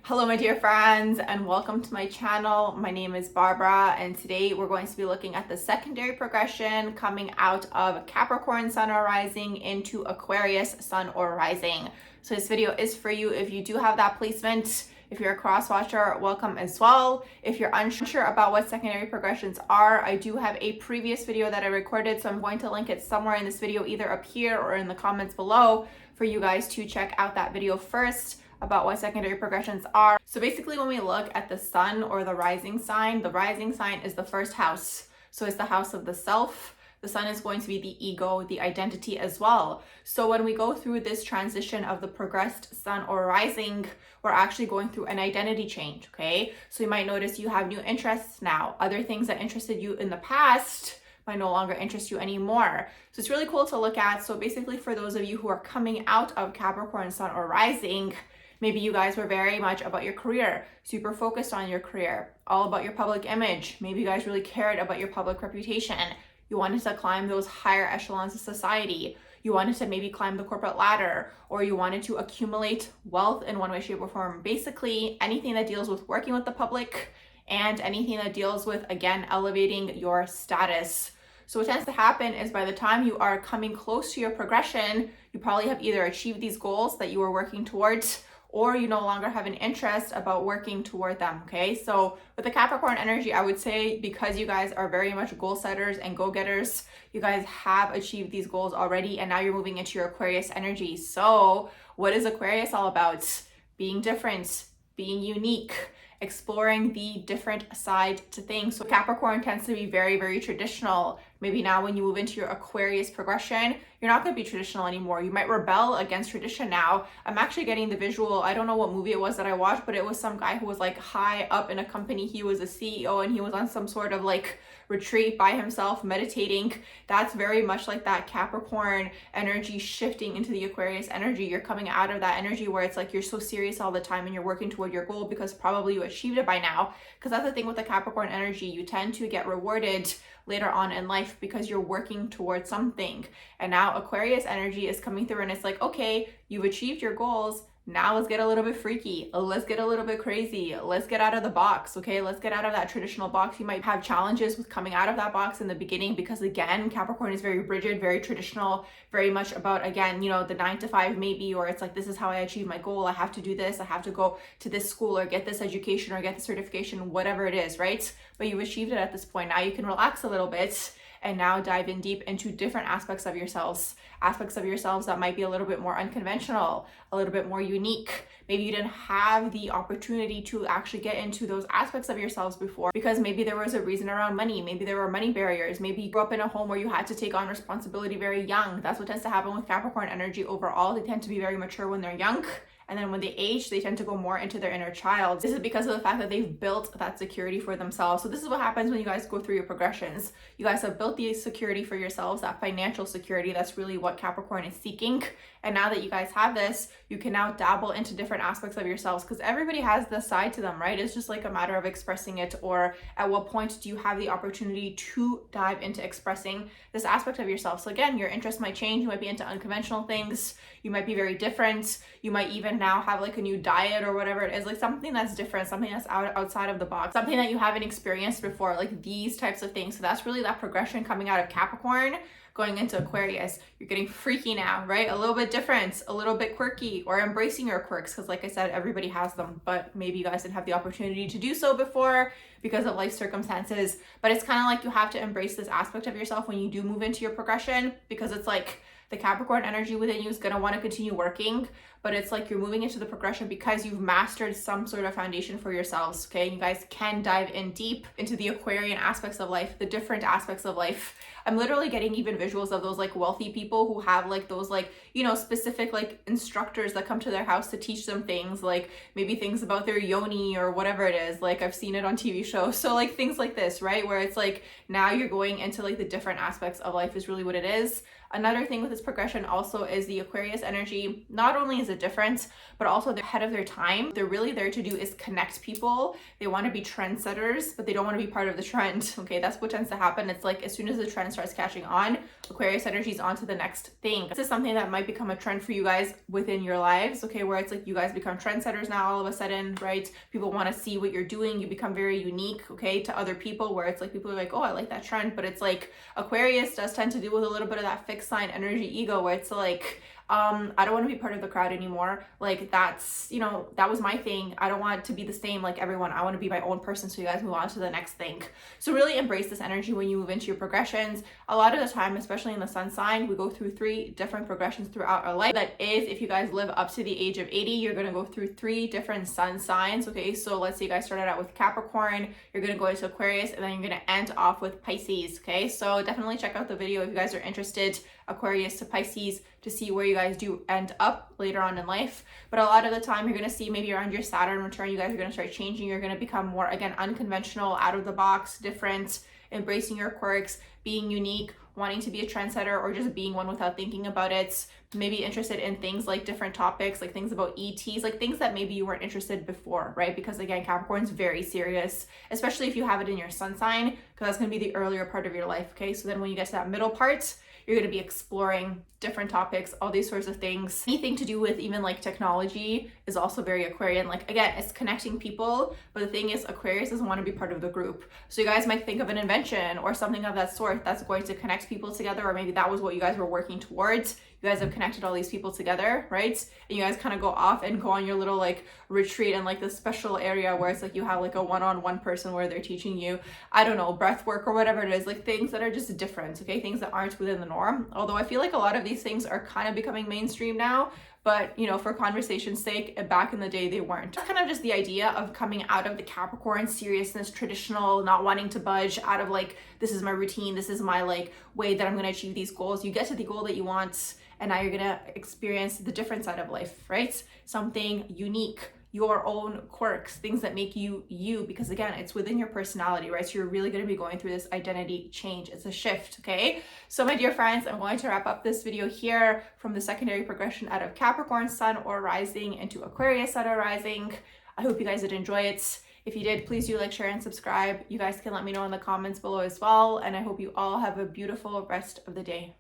Hello my dear friends, and welcome to my channel. My name is Barbara, and today we're going to be looking at the secondary progression coming out of Capricorn Sun or Rising into Aquarius Sun or Rising. So this video is for you if you do have that placement. If you're a cross watcher, welcome as well. If you're unsure about what secondary progressions are, I do have a previous video that I recorded, so I'm going to link it somewhere in this video, either up here or in the comments below, for you guys to check out that video first about what secondary progressions are. So basically, when we look at the sun or the rising sign is the first house. So it's the house of the self. The sun is going to be the ego, the identity as well. So when we go through this transition of the progressed sun or rising, we're actually going through an identity change, okay? So you might notice you have new interests now. Other things that interested you in the past might no longer interest you anymore. So it's really cool to look at. So basically, for those of you who are coming out of Capricorn sun or rising, maybe you guys were very much about your career, super focused on your career, all about your public image. Maybe you guys really cared about your public reputation. You wanted to climb those higher echelons of society. You wanted to maybe climb the corporate ladder, or you wanted to accumulate wealth in one way, shape, or form. Basically, anything that deals with working with the public and anything that deals with, again, elevating your status. So what tends to happen is by the time you are coming close to your progression, you probably have either achieved these goals that you were working towards, or you no longer have an interest about working toward them, okay? So with the Capricorn energy, I would say, because you guys are very much goal setters and go-getters, you guys have achieved these goals already, and now you're moving into your Aquarius energy. So what is Aquarius all about? Being different, being unique, exploring the different side to things. So Capricorn tends to be very, very traditional. Maybe now when you move into your Aquarius progression, you're not going to be traditional anymore. You might rebel against tradition now. I'm actually getting the visual. I don't know what movie it was that I watched, but it was some guy who was like high up in a company. He was a CEO and he was on some sort of like retreat by himself, meditating. That's very much like that Capricorn energy shifting into the Aquarius energy. You're coming out of that energy where it's like you're so serious all the time and you're working toward your goal because probably you achieved it by now. Because that's the thing with the Capricorn energy. You tend to get rewarded later on in life because you're working towards something. And now Aquarius energy is coming through and it's like, okay, you've achieved your goals. Now let's get a little bit freaky. Let's get a little bit crazy. Let's get out of the box, okay? Let's get out of that traditional box. You might have challenges with coming out of that box in the beginning because, again, Capricorn is very rigid, very traditional, very much about, again, you know, the 9 to 5 maybe, or it's like, this is how I achieve my goal. I have to do this. I have to go to this school or get this education or get the certification, whatever it is, right? But you've achieved it at this point. Now you can relax a little bit and now dive in deep into different aspects of yourselves that might be a little bit more unconventional, a little bit more unique. Maybe you didn't have the opportunity to actually get into those aspects of yourselves before because maybe there was a reason around money. Maybe there were money barriers. Maybe you grew up in a home where you had to take on responsibility very young. That's what tends to happen with Capricorn energy overall. They tend to be very mature when they're young. And then when they age, they tend to go more into their inner child. This is because of the fact that they've built that security for themselves. So this is what happens when you guys go through your progressions. You guys have built the security for yourselves, that financial security. That's really what Capricorn is seeking. And now that you guys have this, you can now dabble into different aspects of yourselves because everybody has this side to them, right? It's just like a matter of expressing it, or at what point do you have the opportunity to dive into expressing this aspect of yourself. So again, your interests might change. You might be into unconventional things. You might be very different. You might even now have like a new diet or whatever it is, like something that's different, something that's outside of the box, something that you haven't experienced before, like these types of things. So that's really that progression coming out of Capricorn going into Aquarius. You're getting freaky now, right? A little bit different, a little bit quirky, or embracing your quirks, because like I said, everybody has them, but maybe you guys didn't have the opportunity to do so before because of life circumstances. But it's kind of like you have to embrace this aspect of yourself when you do move into your progression, because it's like the Capricorn energy within you is going to want to continue working, but it's like you're moving into the progression because you've mastered some sort of foundation for yourselves, okay? You guys can dive in deep into the Aquarian aspects of life, the different aspects of life. I'm literally getting even visuals of those like wealthy people who have like those like, you know, specific like instructors that come to their house to teach them things, like maybe things about their yoni or whatever it is. Like I've seen it on TV shows. So like things like this, right? Where it's like now you're going into like the different aspects of life is really what it is. Another thing with this progression also is the Aquarius energy. Not only is it different, but also they're ahead of their time. They're really there to do is connect people. They want to be trendsetters, but they don't want to be part of the trend. Okay, that's what tends to happen. It's like as soon as the trend starts catching on, Aquarius energy is on to the next thing. This is something that might become a trend for you guys within your lives, okay, where it's like you guys become trendsetters now all of a sudden, right? People want to see what you're doing. You become very unique, okay, to other people, where it's like people are like, oh, I like that trend. But it's like Aquarius does tend to deal with a little bit of that fixed sign energy ego, where it's like, I don't want to be part of the crowd anymore. Like that's, you know, that was my thing. I don't want to be the same like everyone. I want to be my own person. So you guys move on to the next thing. So really embrace this energy when you move into your progressions. A lot of the time, especially in the sun sign, we go through 3 different progressions throughout our life. That is, if you guys live up to the age of 80, you're going to go through 3 different sun signs. Okay, so let's say you guys started out with Capricorn, you're going to go into Aquarius, and then you're going to end off with Pisces. Okay, so definitely check out the video if you guys are interested, Aquarius to Pisces, to see where you guys do end up later on in life. But a lot of the time you're going to see maybe around your Saturn return, you guys are going to start changing. You're going to become more, again, unconventional, out of the box, different, embracing your quirks, being unique, wanting to be a trendsetter, or just being one without thinking about it. Maybe interested in things like different topics, like things about ETs, like things that maybe you weren't interested before, right? Because again, Capricorn's very serious, especially if you have it in your sun sign, because that's going to be the earlier part of your life. Okay, so then when you get to that middle part, you're going to be exploring different topics, all these sorts of things. Anything to do with even like technology is also very Aquarian. Like again, it's connecting people, but the thing is Aquarius doesn't want to be part of the group. So you guys might think of an invention or something of that sort that's going to connect people together, or maybe that was what you guys were working towards. You guys have connected all these people together, right? And you guys kind of go off and go on your little like retreat in like this special area where it's like you have like a one-on-one person where they're teaching you, I don't know, breath work or whatever it is, like things that are just different, okay? Things that aren't within the norm. Although I feel like a lot of these things are kind of becoming mainstream now, but you know, for conversation's sake, back in the day they weren't. Kind of just the idea of coming out of the Capricorn seriousness, traditional, not wanting to budge, out of like, this is my routine, this is my like way that I'm going to achieve these goals. You get to the goal that you want, and now you're going to experience the different side of life, right? Something unique, your own quirks, things that make you you, because again, it's within your personality, right? So you're really going to be going through this identity change. It's a shift, okay? So my dear friends, I'm going to wrap up this video here from the secondary progression out of Capricorn sun or rising into Aquarius sun or rising. I hope you guys did enjoy it. If you did, please do like, share, and subscribe. You guys can let me know in the comments below as well. And I hope you all have a beautiful rest of the day.